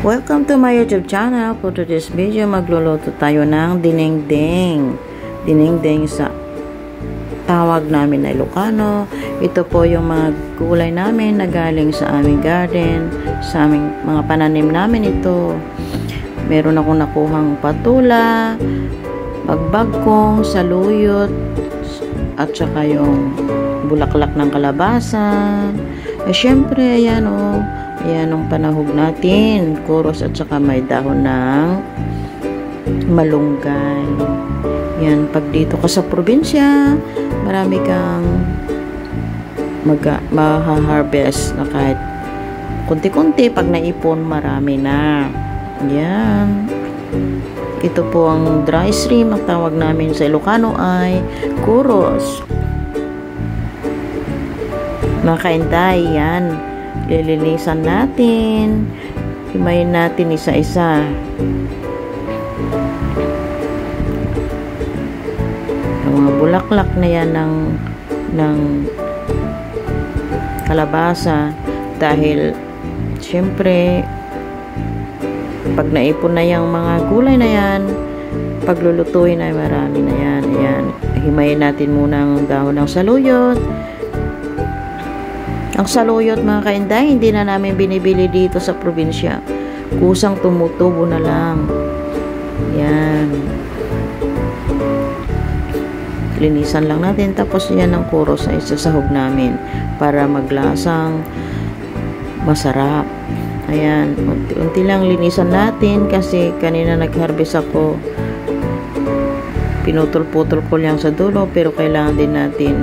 Welcome to my YouTube channel. For today's video, magluluto tayo ng dinengdeng. Dinengdeng sa tawag namin na Ilocano. Ito po yung mga gulay namin na galing sa aming garden, sa aming mga pananim namin ito. Meron akong nakuhang patula, bagbagkong, saluyot, at saka yung bulaklak ng kalabasa. Syempre, ayan o. Ayan ang panahog natin. Kuros at saka may dahon ng malunggay. Yan, pag dito ka sa probinsya, marami kang maha-harvest na kahit kunti-kunti. Pag naipon, marami na. Yan. Ito po ang dry stream. Ang tawag namin sa Ilocano ay kuros. Mga kainday, yan. Lilinisan natin. Himayin natin isa-isa. Ang mga bulaklak na yan ng kalabasa. Dahil, syempre, pag naipon na yung mga gulay na yan, paglulutuin ay marami na yan. Ayan. Himayin natin muna ang dahon ng saluyot. Ang saluyot, mga kainday, hindi na namin binibili dito sa probinsya. Kusang tumutubo na lang. Yan. Linisan lang natin. Tapos yan ang kuros ay sasahog namin para maglasang masarap. Ayan. Unti-unti lang linisan natin kasi kanina nag-harvest ako. Pinutol-putol ko lang sa dulo pero kailangan din natin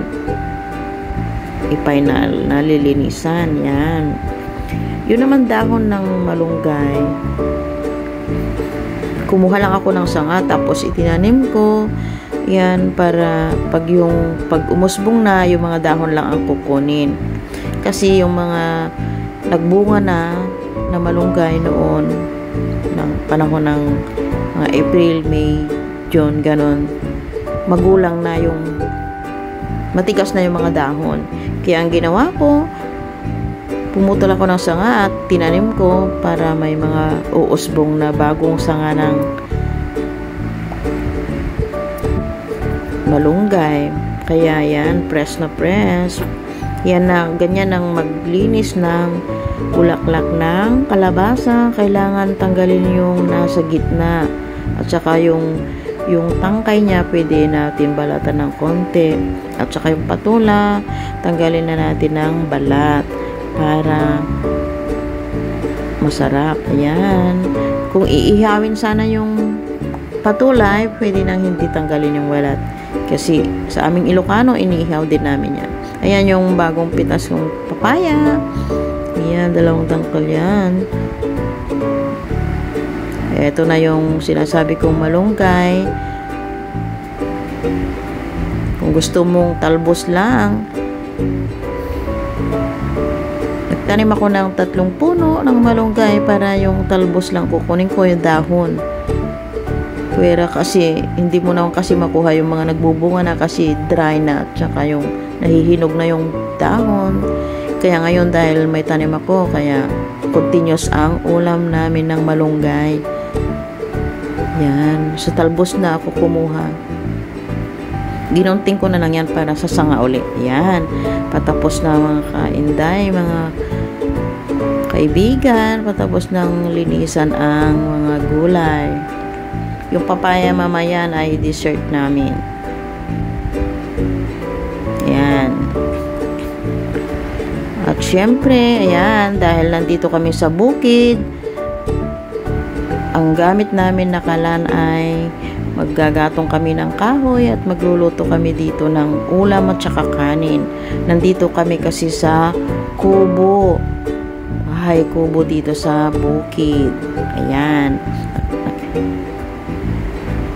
i-final na lilinisan. Yan. Yun naman dahon ng malunggay. Kumuha lang ako ng sanga tapos itinanim ko. Yan para pag umusbong na, yung mga dahon lang ang kukunin. Kasi yung mga nagbunga na malunggay noon ng panahon ng mga April, May, June, ganon. Magulang na yung matigas na yung mga dahon. Kaya ang ginawa ko, pumutol ako ng sanga at tinanim ko para may mga uusbong na bagong sanga ng malunggay. Kaya yan, press na press. Yan na, ganyan ang maglinis ng bulaklak ng kalabasa. Kailangan tanggalin yung nasa gitna. At saka yung tangkay niya, pwede natin balatan ng konti. At saka yung patula, tanggalin na natin ng balat para masarap. Ayan. Kung iihawin sana yung patula, pwede nang hindi tanggalin yung balat. Kasi sa aming Ilocano, iniihaw din namin yan. Ayan yung bagong pitas ng papaya. Ayan, 2 tangkal yan. Ito na yung sinasabi kong malunggay. Kung gusto mong talbos lang, nagtanim ako ng 3 puno ng malunggay para yung talbos lang kukunin ko yung dahon. Pwera kasi hindi mo naman kasi makuha yung mga nagbubunga na kasi dry na at saka yung nahihinog na yung dahon. Kaya ngayon dahil may tanim ako, kaya continuous ang ulam namin ng malunggay. Yan. Sa talbos na ako kumuha. Ginunting ko na lang yan para sa sanga ulit. Yan. Patapos na mga kainday, mga kaibigan. Patapos ng linisan ang mga gulay. Yung papaya mamayan ay dessert namin. Yan. At syempre, ayan, dahil nandito kami sa bukid, ang gamit namin na kalan ay maggagatong kami ng kahoy at magluluto kami dito ng ulam at saka kanin. Nandito kami kasi sa kubo. Bahay kubo dito sa bukid. Ayan.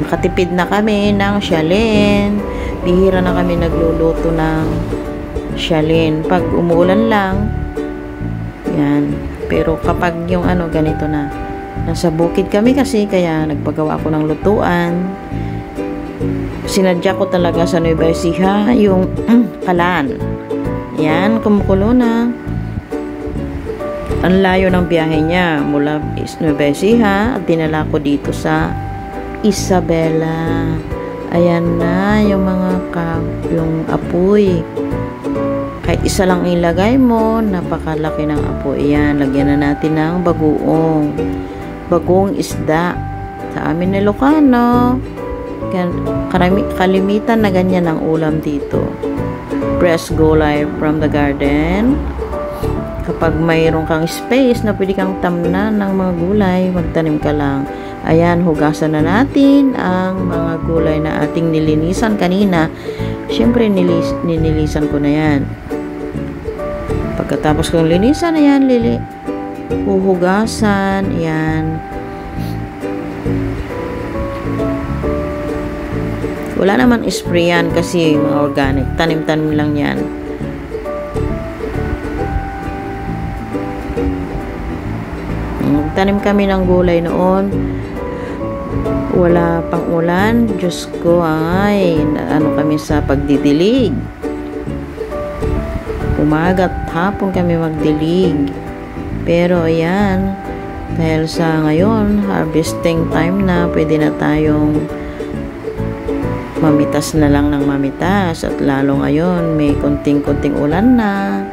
Nakatipid na kami ng shalin. Bihira na kami nagluluto ng shalin. Pag umuulan lang, yan. Pero kapag yung ganito na, nasa bukid kami kasi, kaya nagpagawa ako ng lutuan. Sinadya ko talaga sa Nueva Ecija yung kalan. Yan, kumukulo na. Ang layo ng biyahe niya mula Nueva Ecija at dinala ko dito sa Isabela. Ayan na yung yung apoy. Kahit isa lang ilagay mo, napakalaki ng apoy. Ayan, lagyan na natin ng bagoong. Bagoong isda. Sa amin na Ilocano, kalimitan na ganyan ang ulam dito. Fresh gulay from the garden. Kapag mayroon kang space na pwede kang tamnan ng mga gulay, magtanim ka lang. Ayan, hugasan na natin ang mga gulay na ating nilinisan kanina. Siyempre, nilinisan ko na yan. Pagkatapos kong linisan, ayan, huhugasan, ayan. Wala naman spray yan kasi mga organic. Tanim-tanim lang yan. Nagtanim kami ng gulay noon. Wala pang ulan. Diyos ko, ay, ano kami sa pagdidilig. Umaga at hapon kami magdilig. Pero, ayan, dahil sa ngayon, harvesting time na, pwede na tayong mamitas na lang ng mamitas. At lalo ngayon, may konting-konting ulan na.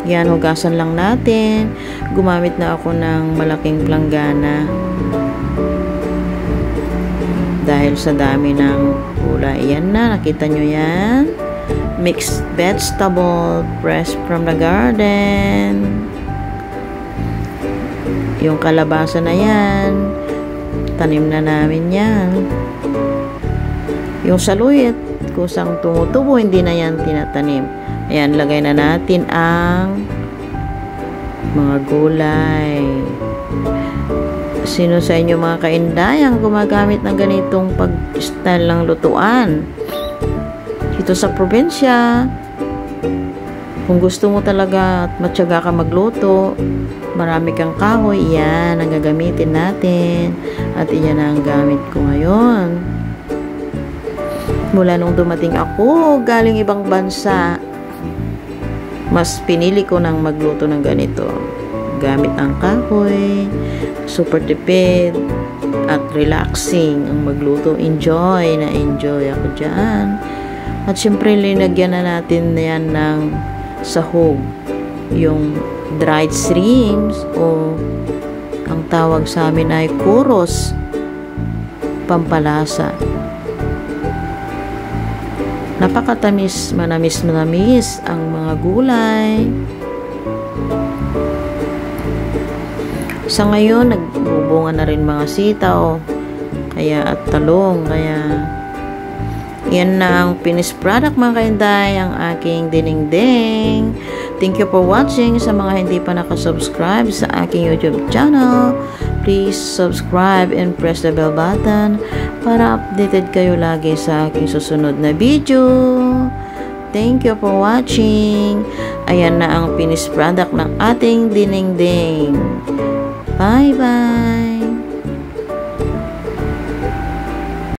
Yan, hugasan lang natin. Gumamit na ako ng malaking planggana. Dahil sa dami ng gulay. Yan na, nakita nyo yan. Mixed vegetable, fresh from the garden. Yung kalabasa na yan, tanim na namin yan. Yung saluyot, kusang tumutubo, hindi na yan tinatanim. Ayan, lagay na natin ang mga gulay. Sino sa inyo mga kaindayang gumagamit ng ganitong pag-style ng lutuan? Dito sa probinsya, kung gusto mo talaga at matyaga ka magluto, marami kang kahoy, yan ang gagamitin natin. At iyan ang gamit ko ngayon. Mula nung dumating ako, galing ibang bansa, mas pinili ko nang magluto ng ganito. Gamit ang kahoy, super tipid, at relaxing ang magluto. Enjoy na enjoy ako dyan. At syempre, linagyan na natin yan ng sahog. Yung dried shrimps o ang tawag sa amin ay kuros, pampalasa. Napakatamis, manamis ang mga gulay. Sa ngayon, nagbubunga na rin mga sitaw, kaya at talong, kaya yan na ang finished product mga kainday, ang aking dinengdeng. Thank you for watching. Sa mga hindi pa nakasubscribe sa aking YouTube channel, please subscribe and press the bell button para updated kayo lagi sa aking susunod na video. Thank you for watching. Ayan na ang finished product ng ating dinengdeng. Bye-bye!